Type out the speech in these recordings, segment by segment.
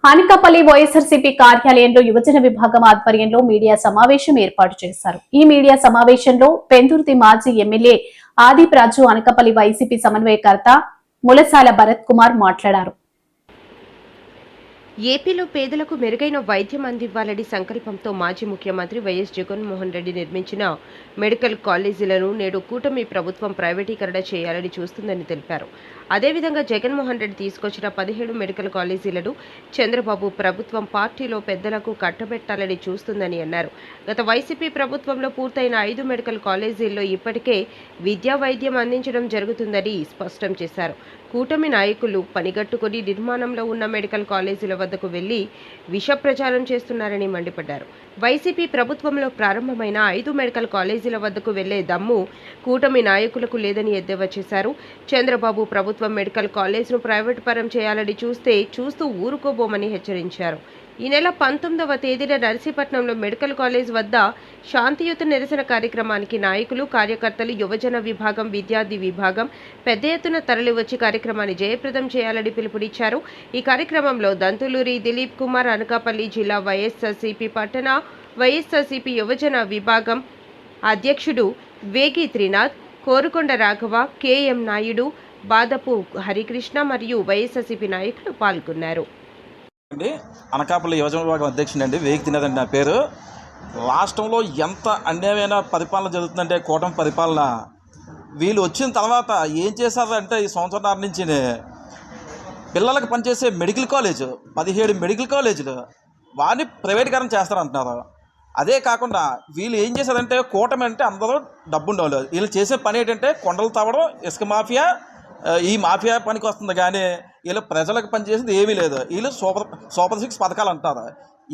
అనకాపల్లి వైఎస్ఆర్సీపీ కార్యాలయంలో యువజన విభాగం ఆధ్వర్యంలో మీడియా సమావేశం ఏర్పాటు చేశారు. ఈ మీడియా సమావేశంలో పెందుర్తి మాజీ ఎమ్మెల్యే ఆదిప్రాజు, అనకాపల్లి వైసీపీ సమన్వయకర్త ములసాల భరత్ కుమార్ మాట్లాడారు. ఏపీలో పేదలకు మెరుగైన వైద్యం అందివ్వాలని సంకల్పంతో మాజీ ముఖ్యమంత్రి వైఎస్ జగన్మోహన్ రెడ్డి నిర్మించిన మెడికల్ కాలేజీలను నేడు కూటమి ప్రభుత్వం ప్రైవేటీకరణ చేయాలని చూస్తుందని తెలిపారు. అదేవిధంగా జగన్మోహన్ రెడ్డి తీసుకొచ్చిన 17 మెడికల్ కాలేజీలను చంద్రబాబు ప్రభుత్వం పార్టీలో పెద్దలకు కట్టబెట్టాలని చూస్తుందని అన్నారు. గత వైసీపీ ప్రభుత్వంలో పూర్తయిన 5 మెడికల్ కాలేజీల్లో ఇప్పటికే విద్యా వైద్యం అందించడం జరుగుతుందని స్పష్టం చేశారు. కూటమి నాయకులు పనిగట్టుకుని నిర్మాణంలో ఉన్న మెడికల్ కాలేజీల వద్దకు వెళ్లి విష ప్రచారం చేస్తున్నారని మండిపడ్డారు. వైసీపీ ప్రభుత్వంలో ప్రారంభమైన 5 మెడికల్ కాలేజీల వద్దకు వెళ్లే దమ్ము కూటమి నాయకులకు లేదని ఎద్దేవా చేశారు. చంద్రబాబు ప్రభుత్వం మెడికల్ కాలేజ్ను ప్రైవేటు పరం చేయాలని చూస్తూ ఊరుకోబోమని హెచ్చరించారు. ఈ నెల 19వ తేదీన నర్సీపట్నంలో మెడికల్ కాలేజ్ వద్ద శాంతియుత నిరసన కార్యక్రమానికి నాయకులు, కార్యకర్తలు, యువజన విభాగం, విద్యార్థి విభాగం పెద్ద ఎత్తున తరలివచ్చి కార్యక్రమాన్ని జయప్రదం చేయాలని పిలుపునిచ్చారు. ఈ కార్యక్రమంలో దంతులూరి దిలీప్ కుమార్, అనకాపల్లి జిల్లా వైఎస్ఆర్సీపీ పట్టణ వైఎస్ఆర్సీపీ యువజన విభాగం అధ్యక్షుడు వేగి త్రినాథ్, కోరుకొండ రాఘవ, కేఎం నాయుడు, బాదపు హరికృష్ణ మరియు వైఎస్ఆర్సీపీ నాయకులు పాల్గొన్నారు. అనకాపల్లి యువజన విభాగం అధ్యక్షుడు అండి, వేగి తినదండి నా పేరు. రాష్ట్రంలో ఎంత అన్యాయమైన పరిపాలన జరుగుతుందంటే కూటమి పరిపాలన. వీళ్ళు వచ్చిన తర్వాత ఏం చేశారంటే ఈ సంవత్సరాల నుంచి పిల్లలకు పనిచేసే మెడికల్ కాలేజ్ 17 మెడికల్ కాలేజీలు వారిని ప్రైవేటీకరణ చేస్తారంటున్నారు. అదే కాకుండా వీళ్ళు ఏం చేశారంటే కూటమి అంటే అందరూ డబ్బు ఉండేవాళ్ళు. వీళ్ళు చేసే పని ఏంటంటే కొండలు తవ్వడం, ఇసుక మాఫియా, ఈ మాఫియా పనికి వస్తుంది. కానీ వీళ్ళు ప్రజలకు పనిచేసేది ఏమీ లేదు. వీళ్ళు సూపర్ 6 పథకాలు అంటారు.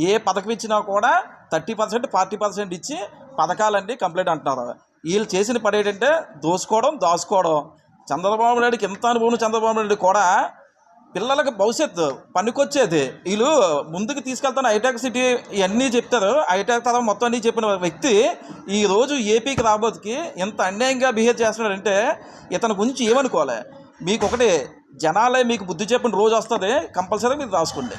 ఏ పథకం ఇచ్చినా కూడా 30%, 40% ఇచ్చి పథకాలన్నీ కంప్లీట్ అంటున్నారు. వీళ్ళు చేసిన పని ఏంటంటే దాచుకోవడం. చంద్రబాబు నాయుడుకి ఎంత అనుభవం, చంద్రబాబు నాయుడు కూడా పిల్లలకు భవిష్యత్తు పనికొచ్చేది. వీళ్ళు ముందుకు తీసుకెళ్తాను హైటెక్ సిటీ ఇవన్నీ చెప్తారు. హైటెక్ తర్వాత మొత్తం అన్నీ చెప్పిన వ్యక్తి ఈరోజు ఏపీకి రాబోతుకి ఎంత అన్యాయంగా బిహేవ్ చేస్తున్నాడంటే ఇతని గురించి ఏమనుకోవాలి. మీకు ఒకటి జనాలే మీకు బుద్ధి చెప్పిన రోజు వస్తుంది, కంపల్సరీ మీరు రాసుకోండి.